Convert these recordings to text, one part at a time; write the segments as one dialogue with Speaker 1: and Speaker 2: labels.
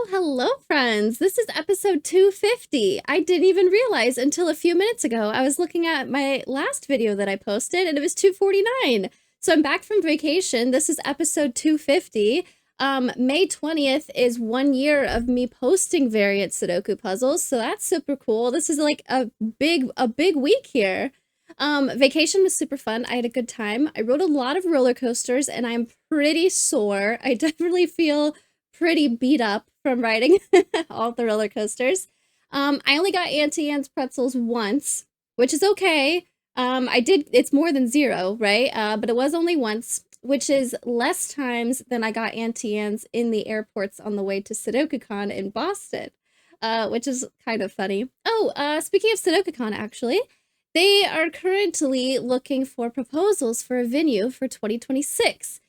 Speaker 1: Hello, friends. This is episode 250. I didn't even realize until a few minutes ago. I was looking at my last video that I posted and it was 249. So I'm back from vacation. This is episode 250. May 20th is 1 year of me posting variant Sudoku puzzles, so that's super cool. This is like a big week here. Vacation was super fun. I had a good time. I rode a lot of roller coasters and I'm pretty sore. I definitely feel pretty beat up from riding all the roller coasters. I only got Auntie Anne's pretzels once, which is okay. It's more than zero, right? But it was only once, which is less times than I got Auntie Anne's in the airports on the way to SudokuCon in Boston, which is kind of funny. Oh, speaking of SudokuCon, actually, they are currently looking for proposals for a venue for 2026.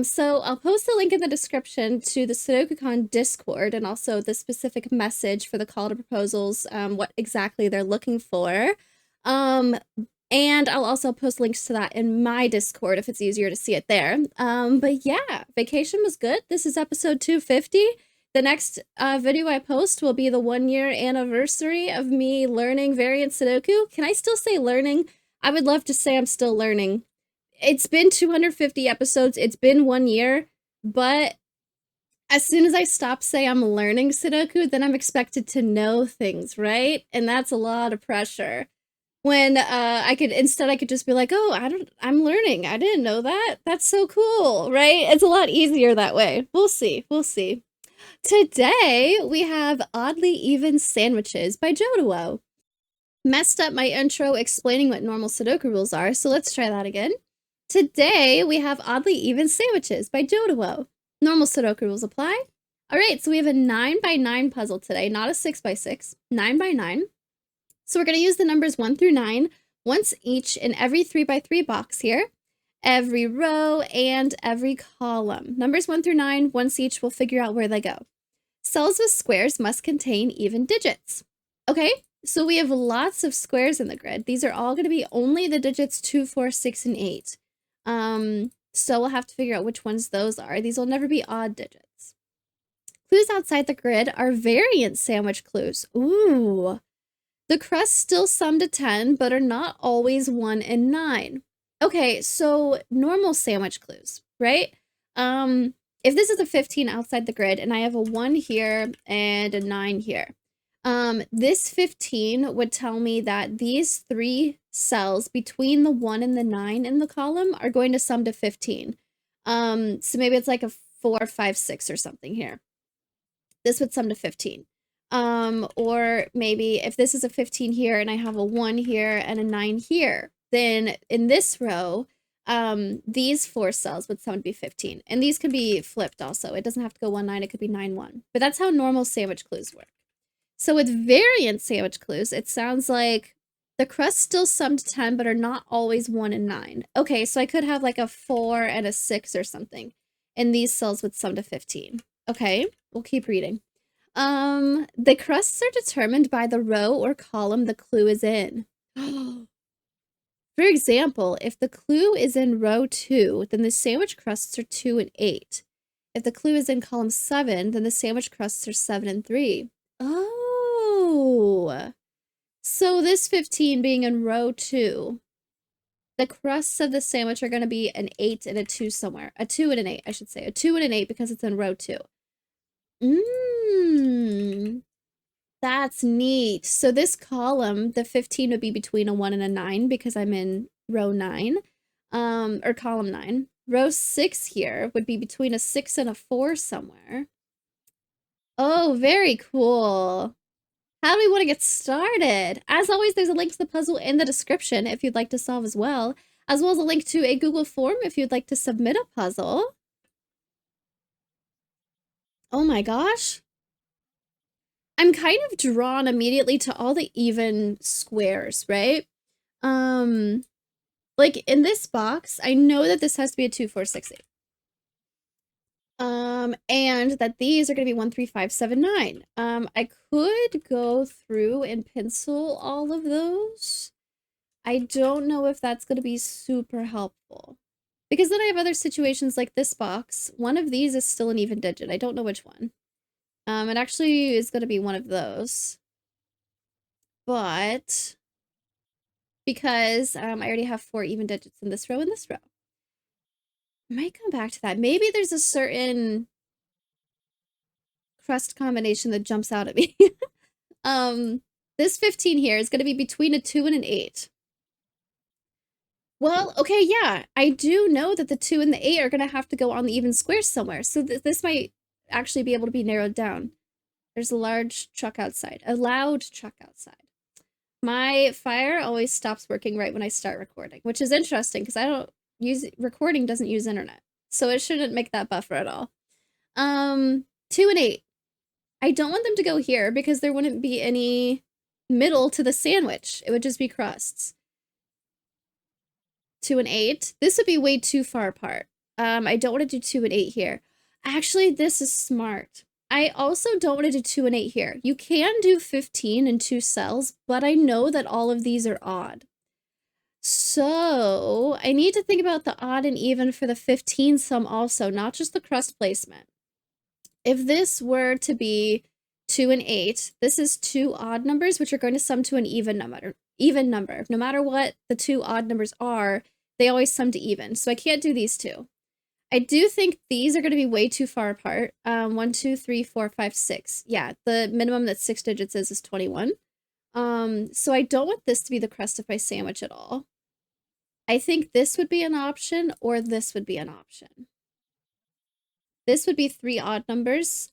Speaker 1: So I'll post a link in the description to the SudokuCon Discord and also the specific message for the call to proposals, what exactly they're looking for. And I'll also post links to that in my Discord if it's easier to see it there. But yeah, vacation was good. This is episode 250. The next video I post will be the 1 year anniversary of me learning variant Sudoku. Can I still say learning? I would love to say I'm still learning. It's been 250 episodes. It's been 1 year, but as soon as I stop saying I'm learning Sudoku, then I'm expected to know things, right? And that's a lot of pressure. When I could just be like, oh, I'm learning. I didn't know that. That's so cool, right? It's a lot easier that way. We'll see. We'll see. Today, we have Oddly Even Sandwiches by Jodawo. Messed up my intro explaining what normal Sudoku rules are, so let's try that again. Today, we have Oddly Even Sandwiches by Jodawo. Normal Sudoku rules apply. All right, so we have a 9x9 puzzle today, not a 6x6, 9x9. So we're going to use the numbers 1 through 9 once each in every 3x3 box here, every row, and every column. Numbers 1 through 9, once each, we'll figure out where they go. Cells with squares must contain even digits. Okay, so we have lots of squares in the grid. These are all going to be only the digits 2, 4, 6, and 8. So we'll have to figure out which ones those are. These will never be odd digits. Clues outside the grid are variant sandwich clues. Ooh. The crusts still sum to 10, but are not always 1 and 9. Okay, so normal sandwich clues, right? If this is a 15 outside the grid and I have a 1 here and a 9 here, this 15 would tell me that these 3 cells between the 1 and the 9 in the column are going to sum to 15. So maybe it's like a 4, 5, 6 or something here. This would sum to 15. Or maybe if this is a 15 here and I have a 1 here and a 9 here, then in this row, these 4 cells would sum to be 15. And these could be flipped also. It doesn't have to go 1, 9, it could be 9, 1. But that's how normal sandwich clues work. So with variant sandwich clues, it sounds like the crusts still sum to 10, but are not always 1 and 9. Okay, so I could have like a 4 and a 6 or something. And these cells would sum to 15. Okay, we'll keep reading. The crusts are determined by the row or column the clue is in. For example, if the clue is in row 2, then the sandwich crusts are 2 and 8. If the clue is in column 7, then the sandwich crusts are 7 and 3. Oh, so this 15 being in row 2, the crusts of the sandwich are going to be an 8 and a 2 somewhere. A 2 and an 8, I should say. A 2 and an 8 because it's in row 2. That's neat. So this column, the 15 would be between a 1 and a 9 because I'm in row 9, or column 9. Row 6 here would be between a 6 and a 4 somewhere. Oh, very cool. How do we want to get started? As always, there's a link to the puzzle in the description if you'd like to solve as well as a link to a Google form if you'd like to submit a puzzle. Oh my gosh. I'm kind of drawn immediately to all the even squares, right? Like in this box, I know that this has to be a 2, 4, 6, 8. And that these are going to be 1, 3, 5, 7, 9. I could go through and pencil all of those. I don't know if that's going to be super helpful. Because then I have other situations like this box. One of these is still an even digit. I don't know which one. It actually is going to be one of those. But because I already have 4 even digits in this row and this row. I might come back to that. Maybe there's a certain crust combination that jumps out at me. This 15 here is going to be between a 2 and an 8. Well, okay, yeah. I do know that the 2 and the 8 are going to have to go on the even squares somewhere. So this might actually be able to be narrowed down. There's a large truck outside. A loud truck outside. My fire always stops working right when I start recording, which is interesting because I don't use recording doesn't use internet. So it shouldn't make that buffer at all. 2 and 8. I don't want them to go here because there wouldn't be any middle to the sandwich. It would just be crusts. 2 and 8. This would be way too far apart. I don't want to do 2 and 8 here. Actually, this is smart. I also don't want to do 2 and 8 here. You can do 15 in 2 cells, but I know that all of these are odd. So I need to think about the odd and even for the 15 sum also, not just the crust placement. If this were to be 2 and 8, this is 2 odd numbers, which are going to sum to an even number. No matter what the 2 odd numbers are, they always sum to even. So I can't do these 2. I do think these are going to be way too far apart. 1, 2, 3, 4, 5, 6. Yeah, the minimum that 6 digits is 21. So I don't want this to be the crust of my sandwich at all. I think this would be an option, or this would be an option. This would be 3 odd numbers,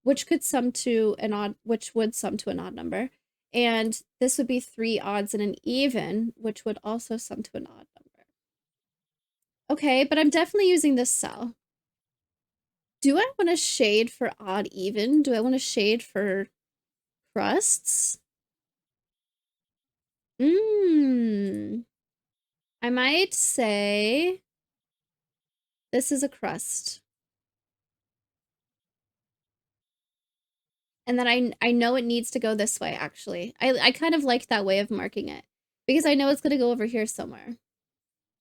Speaker 1: which could sum to an odd, which would sum to an odd number. And this would be 3 odds and an even, which would also sum to an odd number. Okay, but I'm definitely using this cell. Do I want to shade for odd even? Do I want to shade for crusts? I might say this is a crust. And then I know it needs to go this way, actually. I kind of like that way of marking it because I know it's going to go over here somewhere.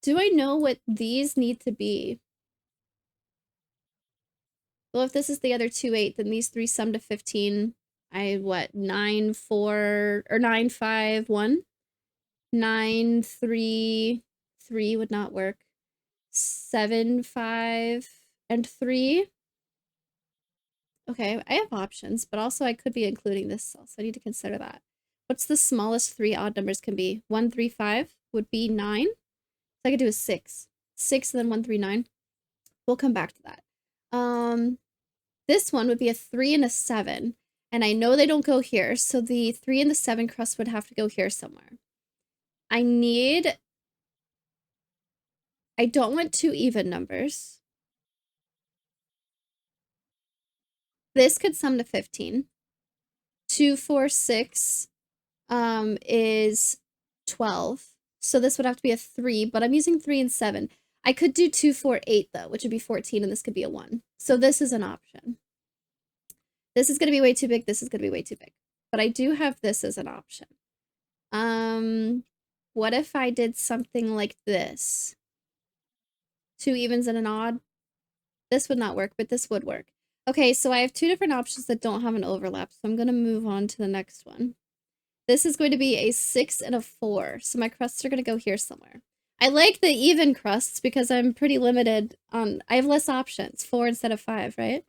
Speaker 1: Do I know what these need to be? Well, if this is the other 2, 8, then these 3 sum to 15. 9, 4, or 9, 5, 1? 9, 3, 3 would not work. 7, 5, and 3. Okay, I have options, but also I could be including this cell, so I need to consider that. What's the smallest 3 odd numbers can be? 1, 3, 5 would be 9. So I could do a 6. 6 and then 1, 3, 9. We'll come back to that. This one would be a 3 and a 7. And I know they don't go here, so the 3 and the 7 crust would have to go here somewhere. I don't want 2 even numbers. This could sum to 15. 2, 4, 6 is 12. So this would have to be a 3, but I'm using 3 and 7. I could do 2, 4, 8 though, which would be 14, and this could be a 1. So this is an option. This is going to be way too big. This is going to be way too big. But I do have this as an option. What if I did something like this? 2 evens and an odd? This would not work, but this would work. Okay, so I have 2 different options that don't have an overlap, so I'm going to move on to the next one. This is going to be a 6 and a 4, so my crusts are going to go here somewhere. I like the even crusts because I'm pretty limited on... I have less options, 4 instead of 5, right?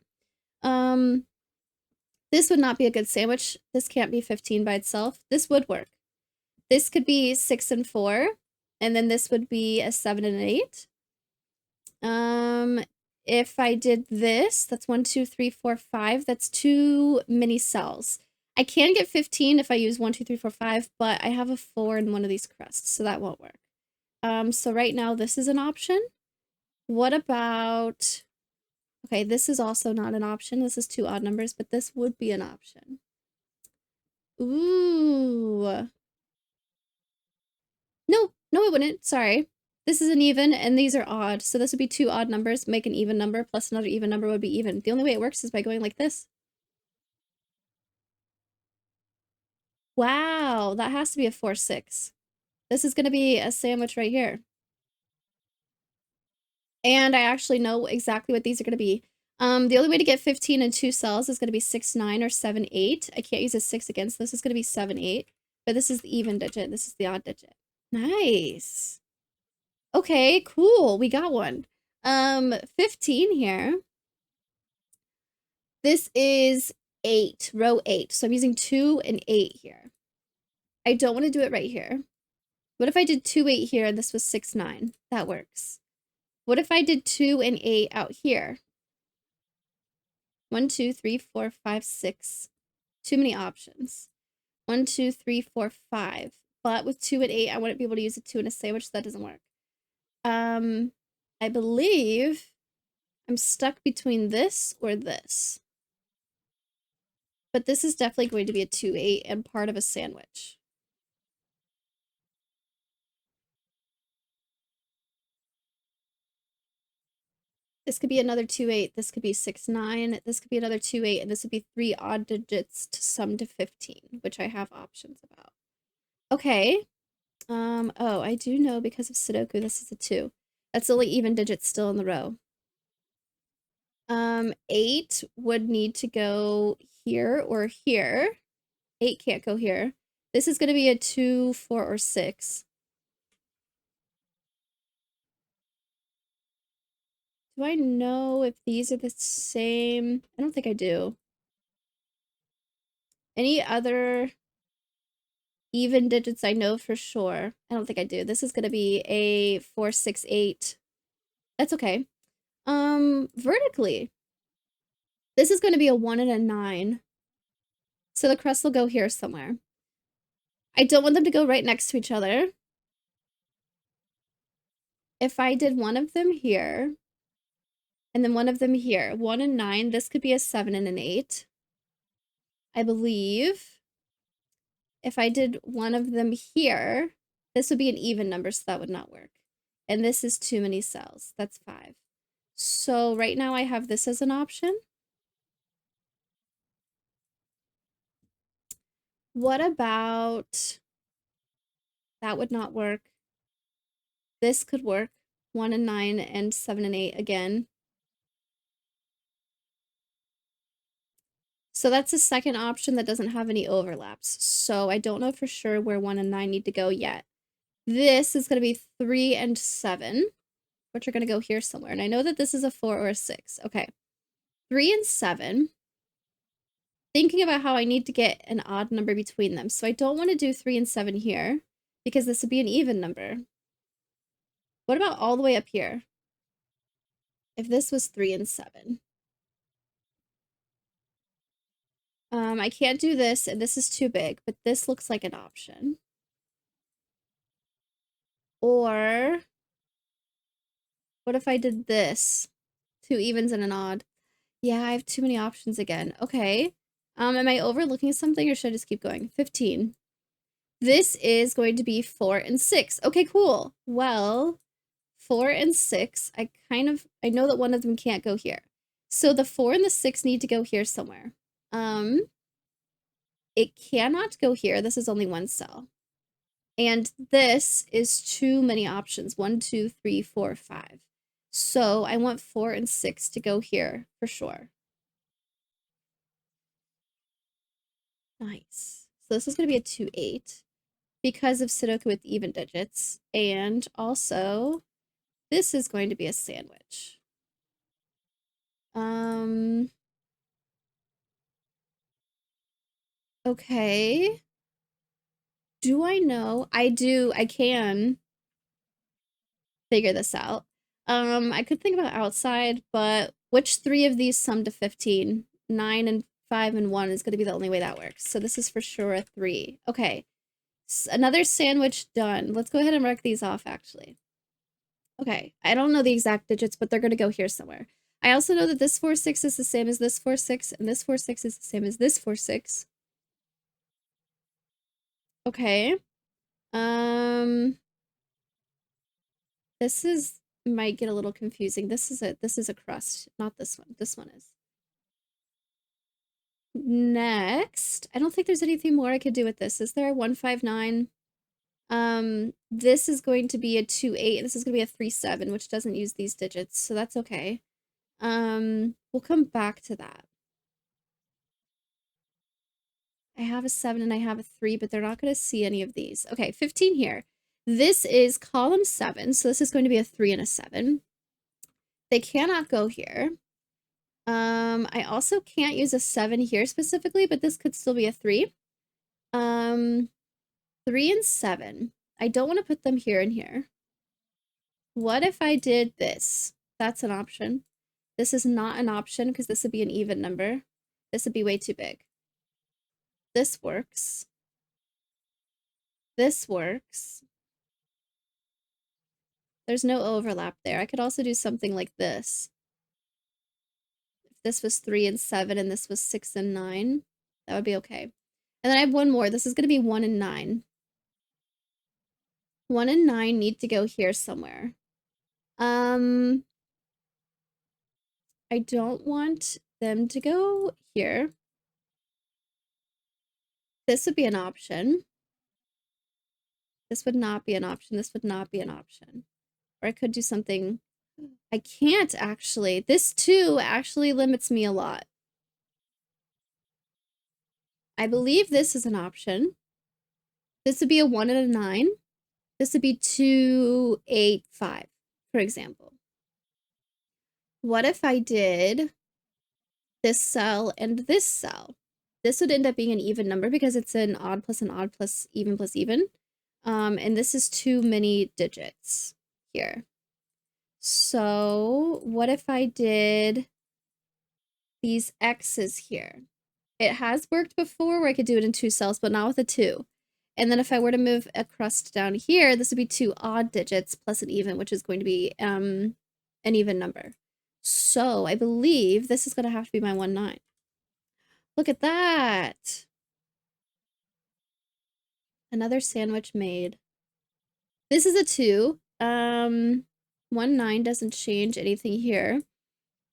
Speaker 1: This would not be a good sandwich. This can't be 15 by itself. This would work. This could be 6 and 4, and then this would be a 7 and an 8. If I did this, that's 1, 2, 3, 4, 5. That's 2 mini cells. I can get 15 if I use 1, 2, 3, 4, 5, but I have a 4 in one of these crusts, so that won't work. So right now this is an option. What about... Okay, this is also not an option. This is 2 odd numbers, but this would be an option. Ooh. No, it wouldn't. Sorry. This is an even, and these are odd. So this would be 2 odd numbers, make an even number, plus another even number would be even. The only way it works is by going like this. Wow, that has to be a 4, 6. This is going to be a sandwich right here. And I actually know exactly what these are going to be. The only way to get 15 in 2 cells is going to be 6, 9, or 7, 8. I can't use a 6 against this. It's going to be 7, 8. But this is the even digit. This is the odd digit. Nice. Okay, cool. We got one. 15 here. This is 8, row 8. So I'm using 2 and 8 here. I don't want to do it right here. What if I did 2, 8 here and this was 6, 9? That works. What if I did 2 and 8 out here? 1, 2, 3, 4, 5, 6. Too many options. 1, 2, 3, 4, 5. But with 2 and 8, I wouldn't be able to use a 2 and a sandwich, so that doesn't work. I believe I'm stuck between this or this. But this is definitely going to be a 2, 8 and part of a sandwich. This could be another 2, 8. This could be 6, 9. This could be another 2, 8. And this would be 3 odd digits to sum to 15, which I have options about. Okay. Oh, I do know because of Sudoku, this is a 2. That's the only even digit still in the row. 8 would need to go here or here. 8 can't go here. This is going to be a 2, 4, or 6. Do I know if these are the same? I don't think I do. Any other even digits I know for sure? I don't think I do. This is going to be a 4, 6, 8. That's okay. Vertically. This is going to be a 1 and a 9. So the crust will go here somewhere. I don't want them to go right next to each other. If I did one of them here, and then one of them here, 1 and 9, this could be a 7 and an 8. I believe if I did one of them here, this would be an even number, so that would not work. And this is too many cells. That's 5. So right now I have this as an option. What about... That would not work. This could work. 1 and 9 and 7 and 8 again. So that's the second option that doesn't have any overlaps. So I don't know for sure where 1 and 9 need to go yet. This is going to be 3 and 7, which are going to go here somewhere. And I know that this is a 4 or a 6. Okay. 3 and 7. Thinking about how I need to get an odd number between them. So I don't want to do 3 and 7 here because this would be an even number. What about all the way up here? If this was 3 and 7. I can't do this, and this is too big, but this looks like an option. Or what if I did this? 2 evens and an odd. Yeah, I have too many options again. Okay. Am I overlooking something or should I just keep going? 15. This is going to be 4 and 6. Okay, cool. Well, 4 and 6, I know that one of them can't go here. So the 4 and the 6 need to go here somewhere. It cannot go here. This is only one cell. And this is too many options. 1, 2, 3, 4, 5. So I want 4 and 6 to go here for sure. Nice. So this is going to be a 2, 8 because of Sudoku with even digits. And also, this is going to be a sandwich. Okay. Do I know? I do. I can figure this out. I could think about outside, but which 3 of these sum to 15? 9 and 5 and 1 is going to be the only way that works. So this is for sure a 3. Okay. Another sandwich done. Let's go ahead and mark these off, actually. Okay. I don't know the exact digits, but they're going to go here somewhere. I also know that this 4, 6 is the same as this 4, 6, and this 4, 6 is the same as this 4, 6. Okay. This might get a little confusing. This is a crust, not this one. This one is. Next, I don't think there's anything more I could do with this. Is there a 1, 5, 9? This is going to be a 2, 8. This is going to be a 3, 7, which doesn't use these digits, so that's okay. We'll come back to that. I have a 7 and I have a 3, but they're not going to see any of these. Okay, 15 here. This is column 7, so this is going to be a 3 and a 7. They cannot go here. I also can't use a 7 here specifically, but this could still be a 3. 3 and 7. I don't want to put them here and here. What if I did this? That's an option. This is not an option because this would be an even number. This would be way too big. This works. This works. There's no overlap there. I could also do something like this. If this was 3 and 7 and this was 6 and 9, that would be okay. And then I have one more. This is going to be 1 and 9. 1 and 9 need to go here somewhere. I don't want them to go here. This would be an option. This would not be an option. This would not be an option. Or I could do something. I can't actually. This too actually limits me a lot. I believe this is an option. This would be a 1 and a 9. This would be 2, 8, 5, for example. What if I did this cell and this cell? This would end up being an even number because it's an odd plus even plus even. And this is too many digits here. So what if I did these X's here? It has worked before where I could do it in 2 cells, but not with a 2. And then if I were to move a crust down here, this would be 2 odd digits plus an even, which is going to be an even number. So I believe this is going to have to be my 1, 9. Look at that. Another sandwich made. This is a 2. 1, 9 doesn't change anything here.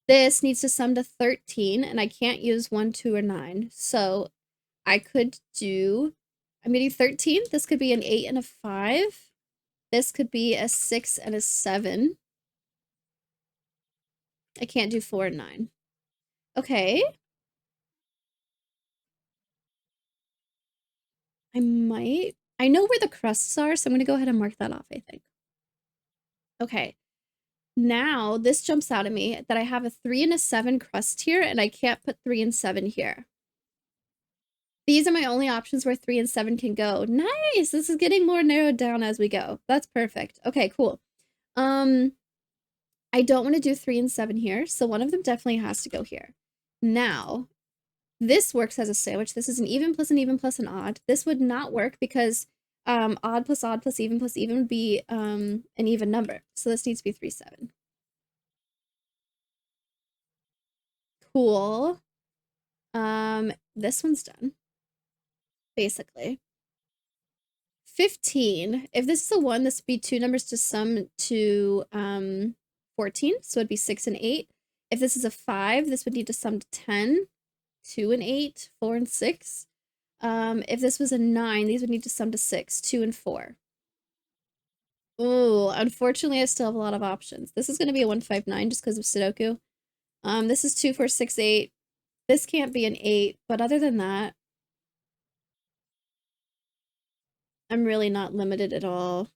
Speaker 1: This needs to sum to 13, and I can't use 1, 2, or 9. So I could do, I'm getting 13. This could be an 8 and a 5. This could be a 6 and a 7. I can't do 4 and 9. Okay. I might. I know where the crusts are, so I'm going to go ahead and mark that off, I think. Okay. Now, this jumps out at me that I have a 3 and a 7 crust here, and I can't put 3 and 7 here. These are my only options where 3 and 7 can go. Nice! This is getting more narrowed down as we go. That's perfect. Okay, cool. I don't want to do 3 and 7 here, so one of them definitely has to go here. Now, this works as a sandwich. This is an even plus an odd. This would not work because odd plus even would be an even number. So this needs to be 3, 7. Cool. This one's done. Basically. 15. If this is a 1, this would be 2 numbers to sum to 14. So it'd be 6 and 8. If this is a 5, this would need to sum to 10. 2 and 8, 4 and 6. If this was a 9, these would need to sum to 6, 2 and 4. Ooh, unfortunately, I still have a lot of options. This is going to be a 159 just because of Sudoku. This is 2, 4, 6, 8. This can't be an 8, but other than that, I'm really not limited at all.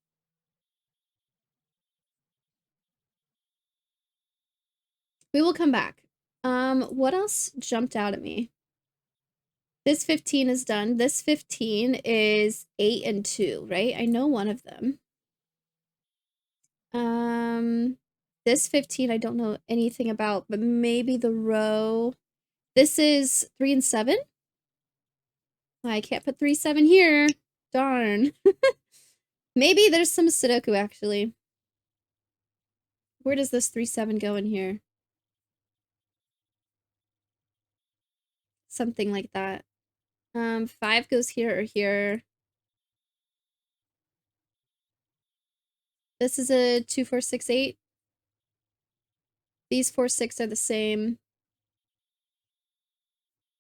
Speaker 1: We will come back. What else jumped out at me? This 15 is done. This 15 is 8 and 2, right? I know one of them. This 15 I don't know anything about, but maybe the row. This is 3 and 7. I can't put 3, 7 here. Darn. Maybe there's some Sudoku actually. Where does this 3, 7 go in here? Something like that. 5 goes here or here. This is a 2, 4, 6, 8. These 4, 6 are the same.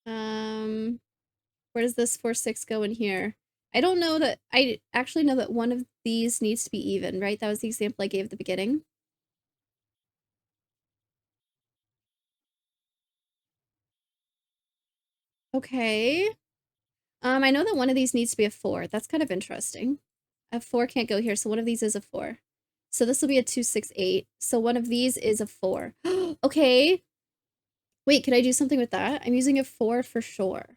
Speaker 1: Where does this 4, 6 go in here? I don't know that, I actually know that one of these needs to be even, right? That was the example I gave at the beginning. Okay. I know that one of these needs to be a 4. That's kind of interesting. A 4 can't go here, so one of these is a 4. So this will be a 2, 6, 8. So one of these is a 4. Okay. Wait, could I do something with that? I'm using a 4 for sure.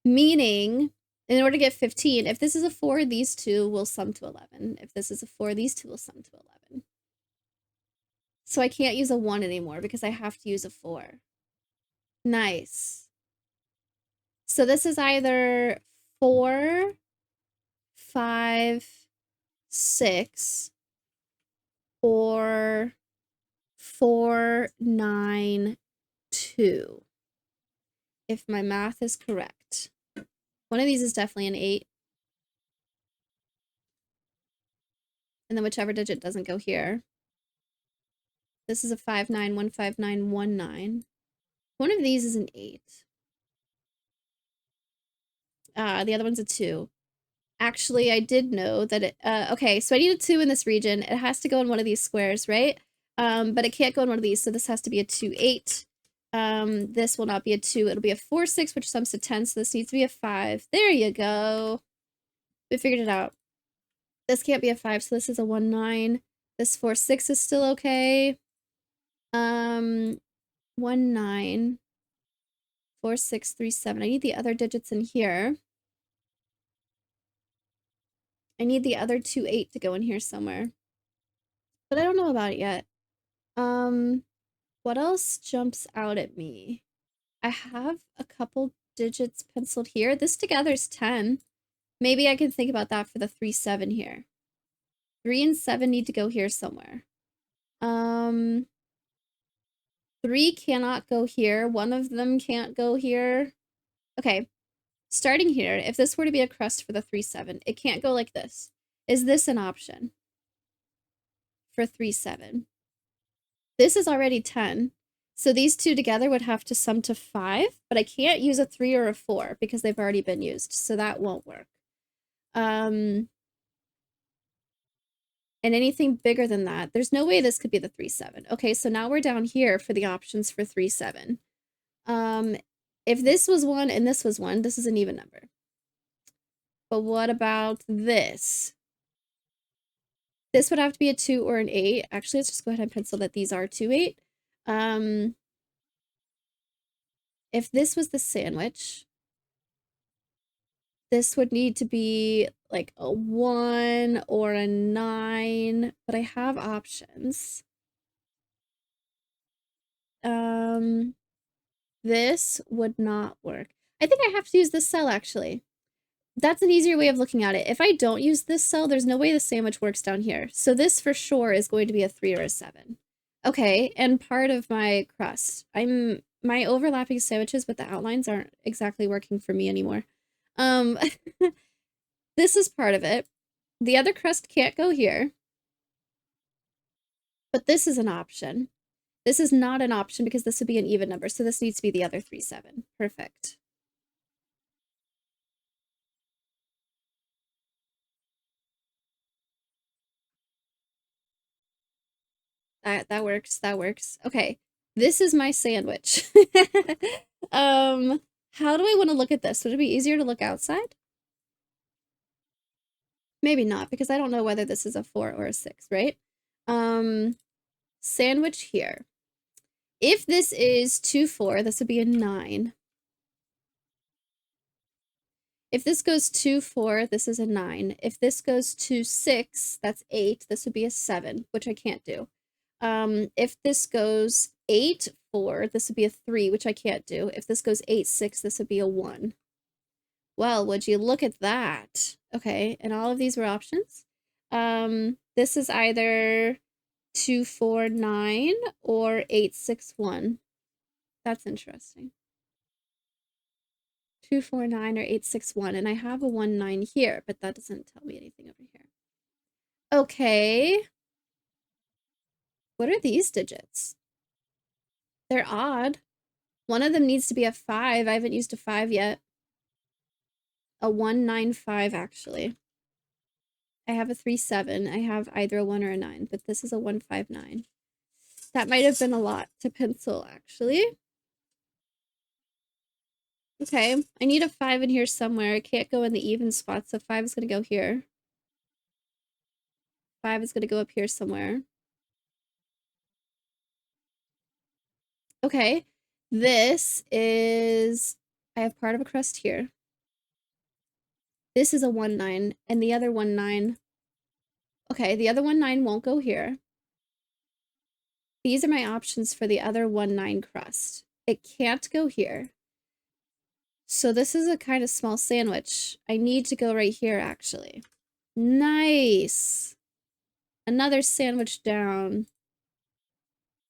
Speaker 1: Meaning, in order to get 15, if this is a 4, these two will sum to 11. If this is a 4, these two will sum to 11. So I can't use a 1 anymore because I have to use a 4. Nice. So this is either 4, 5, 6, or 4, 9, 2. If my math is correct. One of these is definitely an 8. And then whichever digit doesn't go here. This is a 5, 9, 1, 5, 9, 1, 9. One of these is an 8. The other one's a 2. Actually, I did know that it, okay, so I need a 2 in this region. It has to go in one of these squares, right? But it can't go in one of these, so this has to be a 2, 8. This will not be a 2, it'll be a 4, 6, which sums to 10, so this needs to be a 5. There you go. We figured it out. This can't be a 5, so this is a 1, 9. This 4, 6 is still okay. 1, 9. 4, 6, 3, 7. I need the other digits in here. I need the other 2, 8 to go in here somewhere. But I don't know about it yet. What else jumps out at me? I have a couple digits penciled here. This together is 10. Maybe I can think about that for the 3, 7 here. 3 and 7 need to go here somewhere. 3 cannot go here. One of them can't go here. Okay. Starting here, if this were to be a crust for the 3, 7, it can't go like this. Is this an option for 3, 7? This is already 10. So these two together would have to sum to 5, but I can't use a 3 or a 4 because they've already been used, so that won't work. And anything bigger than that, there's no way this could be the 3, 7. Okay, so now we're down here for the options for 3, 7. If this was 1 and this was 1, this is an even number. But what about this? This would have to be a 2 or an 8. Actually, let's just go ahead and pencil that these are 2, 8. If this was the sandwich, this would need to be like a 1 or a 9, but I have options. This would not work. I think I have to use this cell, actually. That's an easier way of looking at it. If I don't use this cell, there's no way the sandwich works down here. So this for sure is going to be a 3 or a 7. Okay, and part of my crust. My overlapping sandwiches with the outlines aren't exactly working for me anymore. This is part of it. The other crust can't go here. But this is an option. This is not an option because this would be an even number, so this needs to be the other 3, 7. Perfect. That works. That works. Okay. This is my sandwich. How do I want to look at this? Would it be easier to look outside? Maybe not, because I don't know whether this is a 4 or a 6, right? Sandwich here. If this is 2, 4, this would be a 9. If this goes 2, 4, this is a 9. If this goes 2, 6, that's 8. This would be a 7, which I can't do. If this goes 8, 4, this would be a 3, which I can't do. If this goes 8, 6, this would be a 1. Well, would you look at that? Okay, and all of these were options. This is either 2, 4, 9 or 8, 6, 1. That's interesting. 2, 4, 9 or 8, 6, 1. And I have a 1, 9 here, but that doesn't tell me anything over here. Okay. What are these digits? They're odd. One of them needs to be a 5. I haven't used a 5 yet. A 1, 9, 5, actually. I have a 3, 7. I have either a 1 or a 9, but this is a 1, 5, 9. That might have been a lot to pencil, actually. Okay, I need a 5 in here somewhere. It can't go in the even spot, so 5 is going to go here. 5 is going to go up here somewhere. Okay, this is... I have part of a crust here. This is a 1-9, and the other 1-9... Okay, the other 1-9 won't go here. These are my options for the other 1-9 crust. It can't go here. So this is a kind of small sandwich. I need to go right here, actually. Nice. Another sandwich down.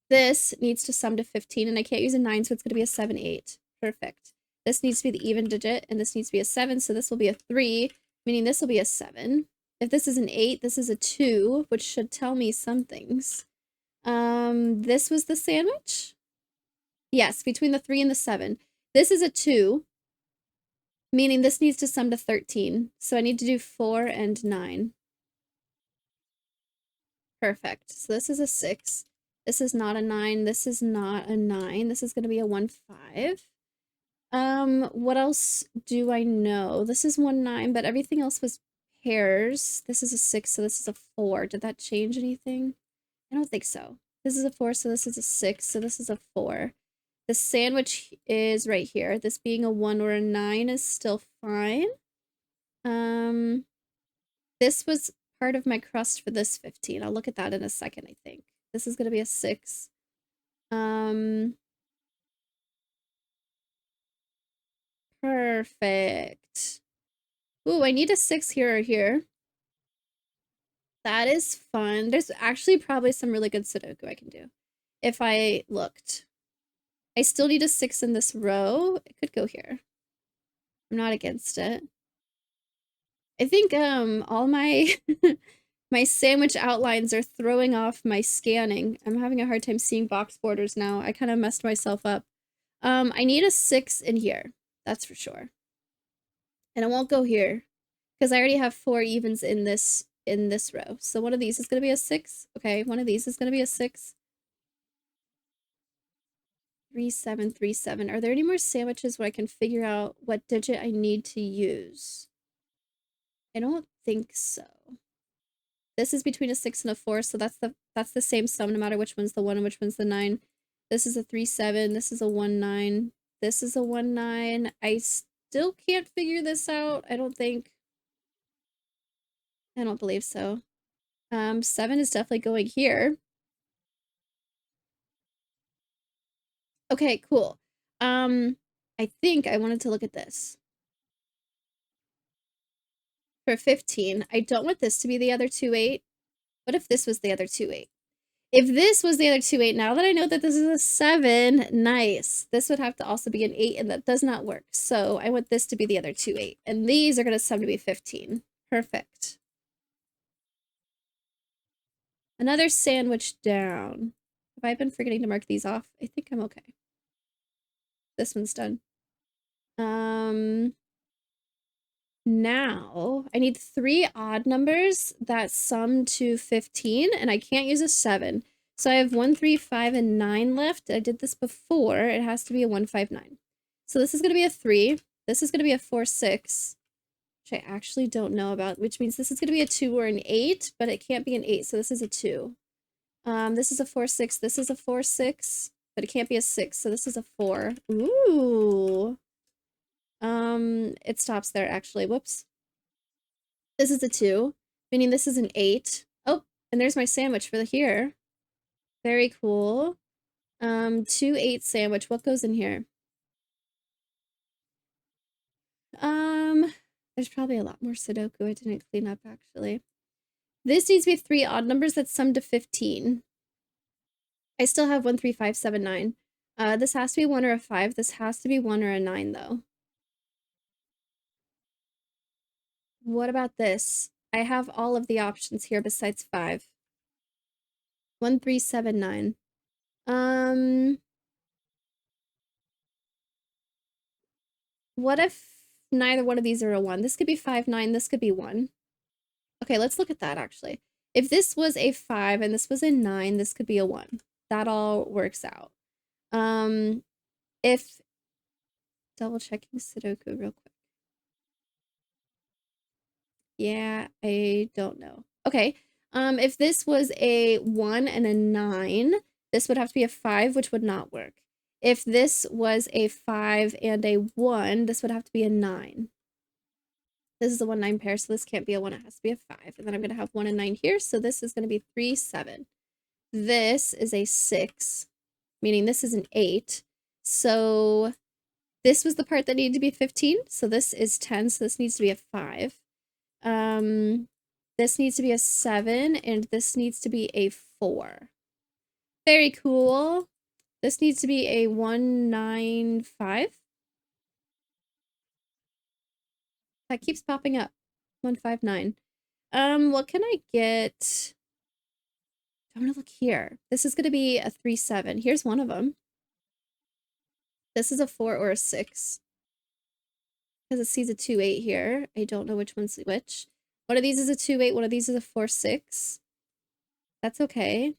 Speaker 1: This needs to sum to 15, and I can't use a 9, so it's going to be a 7, 8. Perfect. This needs to be the even digit, and this needs to be a 7, so this will be a 3, meaning this will be a 7. If this is an 8, this is a 2, which should tell me some things. This was the sandwich? Yes, between the 3 and the 7. This is a 2, meaning this needs to sum to 13. So I need to do 4 and 9. Perfect. So this is a 6. This is not a 9. This is not a 9. This is going to be a 1, 5. What else do I know? This is 1, 9, but everything else was pairs. This is a 6, so this is a 4. Did that change anything? I don't think so. This is a 4, so this is a 6, so this is a 4. The sandwich is right here. This being a 1 or a 9 is still fine. This was part of my crust for this 15. I'll look at that in a second, I think. This is going to be a 6. Perfect. Ooh, I need a 6 here or here. That is fun. There's actually probably some really good Sudoku I can do if I looked. I still need a 6 in this row. It could go here. I'm not against it. I think all my my sandwich outlines are throwing off my scanning. I'm having a hard time seeing box borders now. I kind of messed myself up. I need a 6 in here. That's for sure. And it won't go here because I already have 4 evens in this row. So one of these is going to be a 6. Okay, one of these is going to be a 6. 3, 7, 3, 7. Are there any more sandwiches where I can figure out what digit I need to use? I don't think so. This is between a 6 and a 4, so that's the same sum no matter which one's the 1 and which one's the 9. This is a 3, 7. This is a 1, 9. This is a 1, 9. I still can't figure this out, I don't think. I don't believe so. 7 is definitely going here. Okay, cool. I think I wanted to look at this. For 15, I don't want this to be the other 2, 8. What if this was the other 2, 8? If this was the other 2, 8, now that I know that this is a 7, nice. This would have to also be an 8, and that does not work. So I want this to be the other 2, 8. And these are going to sum to be 15. Perfect. Another sandwich down. Have I been forgetting to mark these off? I think I'm okay. This one's done. Now I need 3 odd numbers that sum to 15, and I can't use a 7. So I have 1, 3, 5, and 9 left. I did this before. It has to be a 1, 5, 9. So this is going to be a 3. This is going to be a 4, 6, which I actually don't know about, which means this is going to be a 2 or an 8, but it can't be an 8, so this is a 2. This is a 4, 6. This is a 4, 6, but it can't be a 6, so this is a 4. Ooh. It stops there, actually. Whoops. This is a 2, meaning this is an 8. Oh, and there's my sandwich for the here. Very cool. 2, 8 sandwich. What goes in here? There's probably a lot more Sudoku I didn't clean up, actually. This needs to be 3 odd numbers that sum to 15. I still have 1, 3, 5, 7, 9. This has to be 1 or a 5. This has to be 1 or a 9, though. What about this? I have all of the options here besides 5. 1, 3, 7, 9. What if neither one of these are a 1? This could be 5, 9. This could be 1. Okay, let's look at that, actually. If this was a 5 and this was a 9, this could be a 1. That all works out. If Double checking Sudoku real quick. Yeah, I don't know. Okay. If this was a 1 and a 9, this would have to be a 5, which would not work. If this was a 5 and a 1, this would have to be a 9. This is a 1-9 pair, so this can't be a 1, it has to be a 5. And then I'm going to have 1 and 9 here, so this is going to be 3, 7. This is a 6, meaning this is an 8. So this was the part that needed to be 15, so this is 10, so this needs to be a 5. This needs to be a 7, and this needs to be a 4. Very cool. This needs to be a 195. That keeps popping up. 159. What can I get? I'm gonna look here. This is gonna be a 3, 7. Here's one of them. This is a 4 or a 6. Because it sees a 2, 8 here. I don't know which one's which. One of these is a 2, 8. One of these is a 4, 6. That's okay.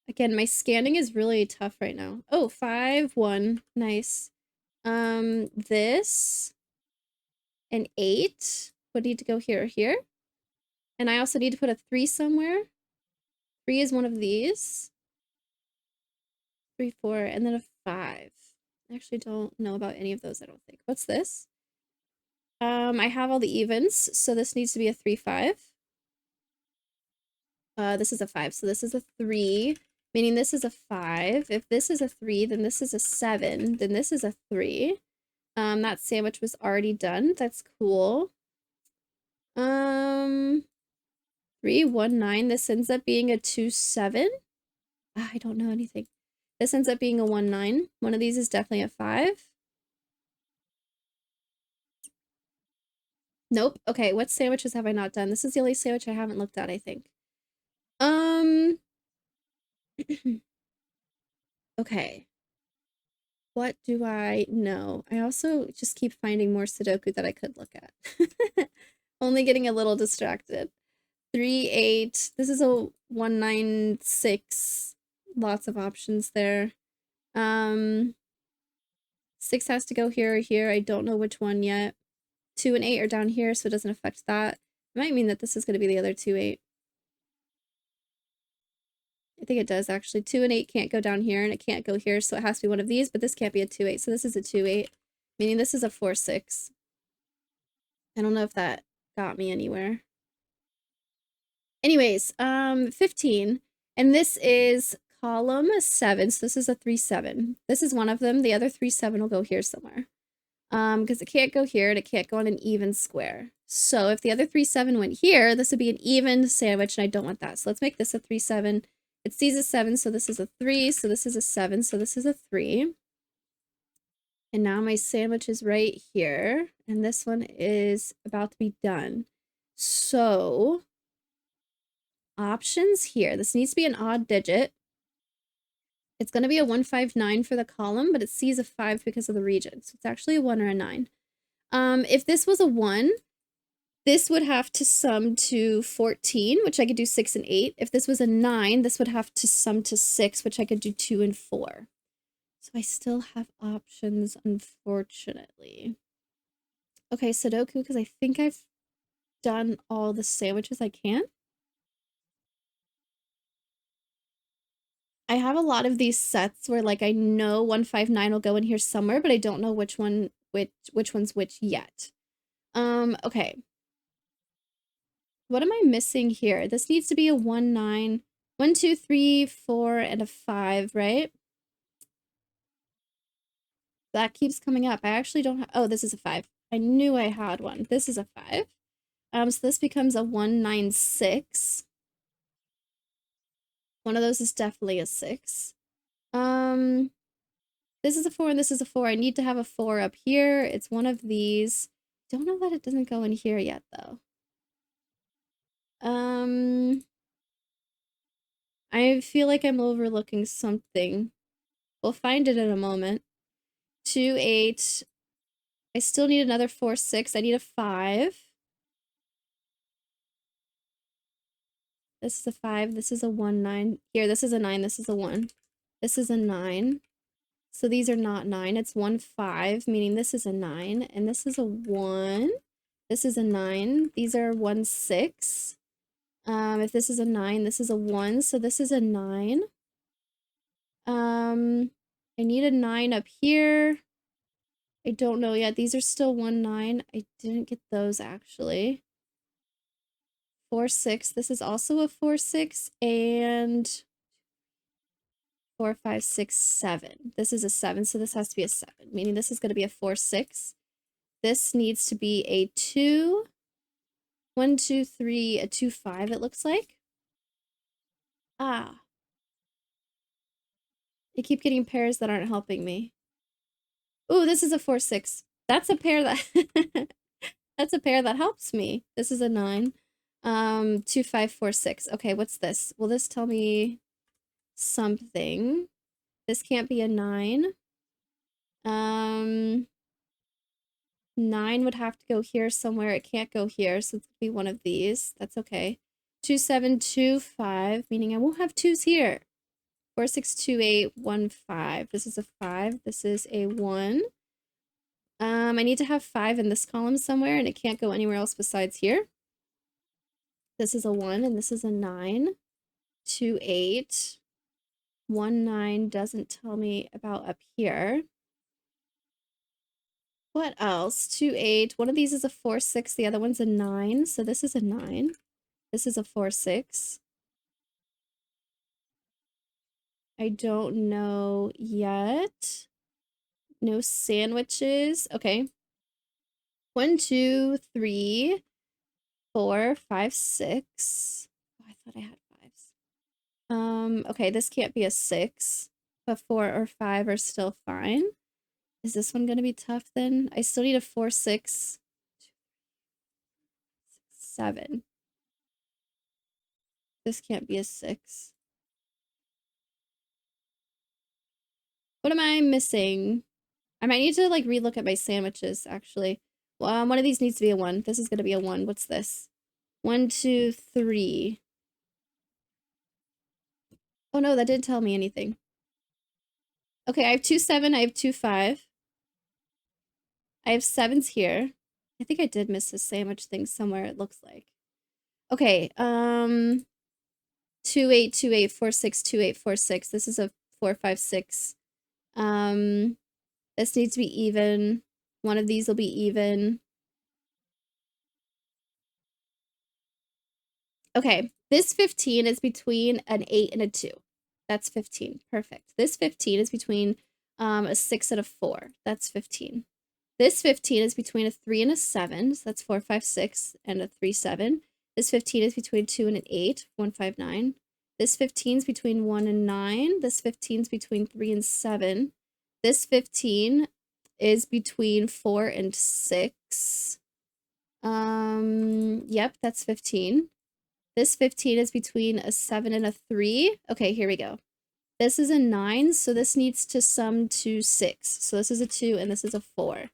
Speaker 1: Again, my scanning is really tough right now. Oh, 5, 1. Nice. This and 8 would need to go here or here. And I also need to put a 3 somewhere. 3 is one of these. 3, 4, and then a 5. I actually don't know about any of those, I don't think. What's this? I have all the evens, so this needs to be a 3, 5. This is a 5, so this is a 3, meaning this is a 5. If this is a 3, then this is a 7, then this is a 3. That sandwich was already done. That's cool. 3, 1, 9. This ends up being a 2, 7. I don't know anything. This ends up being a 1, 9. One of these is definitely a 5. Nope. Okay, what sandwiches have I not done? This is the only sandwich I haven't looked at, I think. Okay. What do I know? I also just keep finding more Sudoku that I could look at. Only getting a little distracted. 3, 8. This is a 196. Lots of options there. 6 has to go here or here. I don't know which one yet. 2 and 8 are down here, so it doesn't affect that. It might mean that this is going to be the other 2, 8. I think it does, actually. 2 and 8 can't go down here, and it can't go here, so it has to be one of these, but this can't be a 2, 8, so this is a 2, 8, meaning this is a 4, 6. I don't know if that got me anywhere. Anyways, 15, and this is column 7, so this is a 3, 7. This is one of them. The other 3, 7 will go here somewhere. Because it can't go here, and it can't go on an even square. So if the other 3, 7 went here, this would be an even sandwich, and I don't want that. So let's make this a 3, 7. It sees a 7, so this is a 3, so this is a 7, so this is a 3. And now my sandwich is right here, and this one is about to be done. So, options here. This needs to be an odd digit. It's going to be a 159 for the column, but it sees a 5 because of the region. So it's actually a 1 or a 9. If this was a 1, this would have to sum to 14, which I could do 6 and 8. If this was a 9, this would have to sum to 6, which I could do 2 and 4. So I still have options, unfortunately. Okay, Sudoku, because I think I've done all the sandwiches I can. I have a lot of these sets where, like, I know 159 will go in here somewhere, but I don't know which one's which yet. Okay. What am I missing here? This needs to be a 1, 9, 1, 2, 3, 4, and a 5, right? That keeps coming up. I actually don't have, oh, this is a 5. I knew I had one. This is a 5. So this becomes a 196. One of those is definitely a 6. This is a 4 and this is a 4. I need to have a 4 up here. It's one of these. Don't know that it doesn't go in here yet, though. I feel like I'm overlooking something. We'll find it in a moment. 2, 8. I still need another 4, 6. I need a 5. This is a 5. This is a 1, 9. Here, this is a 9. This is a 1. This is a 9. So these are not 9. It's 1, 5, meaning this is a 9. And this is a 1. This is a 9. These are 1, 6. If this is a 9, this is a 1. So this is a 9. I need a 9 up here. I don't know yet. These are still 1, 9. I didn't get those actually. 4, 6. This is also a 4, 6. And 4, 5, 6, 7. This is a 7, so this has to be a 7, meaning this is going to be a 4, 6. This needs to be a 2. 1, 2, 3, a 2, 5, it looks like. Ah. I keep getting pairs that aren't helping me. Ooh, this is a 4, 6. That's a pair that that's a pair that helps me. This is a 9. 2, 5, 4, 6. Okay, what's this? Will this tell me something? This can't be a 9. 9 would have to go here somewhere. It can't go here, so it's be one of these. That's okay. 2, 7, 2, 5, meaning I won't have 2s here. 4, 6, 2, 8, 1, 5. This is a 5. This is a 1. I need to have 5 in this column somewhere, and it can't go anywhere else besides here. This is a 1, and this is a 9. 2, 8. 1, 9 doesn't tell me about up here. What else? 2, 8. One of these is a 4, 6. The other one's a 9. So this is a 9. This is a 4, 6. I don't know yet. No sandwiches. Okay. 1, 2, 3, 4, 5, 6. Oh, I thought I had 5s. Okay, this can't be a 6, but 4 or 5 are still fine. Is this one gonna be tough then? I still need a 4, 6, 7. This can't be a 6. What am I missing? I might need to like relook at my sandwiches actually. One of these needs to be a 1. This is gonna be a 1. What's this? 1, 2, 3. Oh no, that didn't tell me anything. Okay, I have 2, 7. I have 2, 5. I have 7s here. I think I did miss a sandwich thing somewhere, it looks like. Okay, 2, 8, 2, 8, 4, 6, 2, 8, 4, 6. This is a 4, 5, 6. This needs to be even. One of these will be even. Okay, this 15 is between an 8 and a 2. That's 15. Perfect. This 15 is between a 6 and a 4. That's 15. This 15 is between a 3 and a 7. So that's 4, 5, 6 and a 3, 7. This 15 is between 2 and an 8. 1, 5, 9. This 15 is between 1 and 9. This 15 is between 3 and 7. This 15 is between 4 and 6. Yep, that's 15. This 15 is between a 7 and a 3. Okay, here we go. This is a 9, so this needs to sum to 6. So this is a 2 and this is a 4.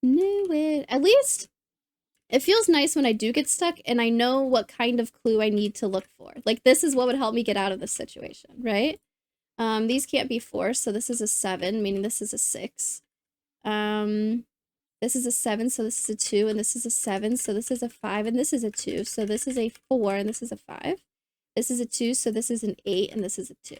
Speaker 1: Knew it. At least it feels nice when I do get stuck and I know what kind of clue I need to look for. Like this is what would help me get out of this situation, right? These can't be 4, so this is a 7, meaning this is a 6. This is a 7, so this is a 2, and this is a 7, so this is a 5, and this is a 2, so this is a 4, and this is a 5. This is a 2, so this is an 8, and this is a 2.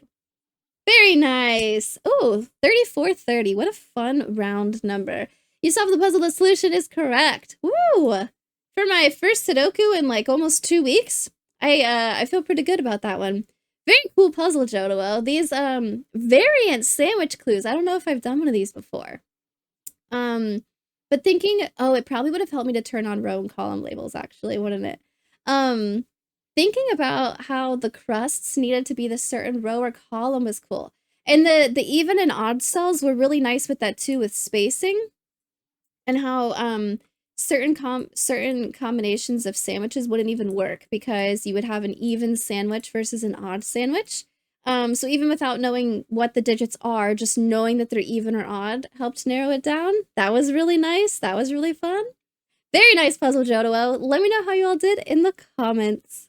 Speaker 1: Very nice! Oh, 3430. What a fun round number. You solved the puzzle. The solution is correct. Woo! For my first Sudoku in like almost 2 weeks, I feel pretty good about that one. Very cool puzzle, Jodawo. These variant sandwich clues. I don't know if I've done one of these before. But thinking, oh, it probably would have helped me to turn on row and column labels, actually, wouldn't it? Thinking about how the crusts needed to be the certain row or column was cool. And the even and odd cells were really nice with that too, with spacing. And how certain combinations of sandwiches wouldn't even work because you would have an even sandwich versus an odd sandwich. So even without knowing what the digits are, just knowing that they're even or odd helped narrow it down. That was really nice. That was really fun. Very nice puzzle, Jodawo. Let me know how you all did in the comments.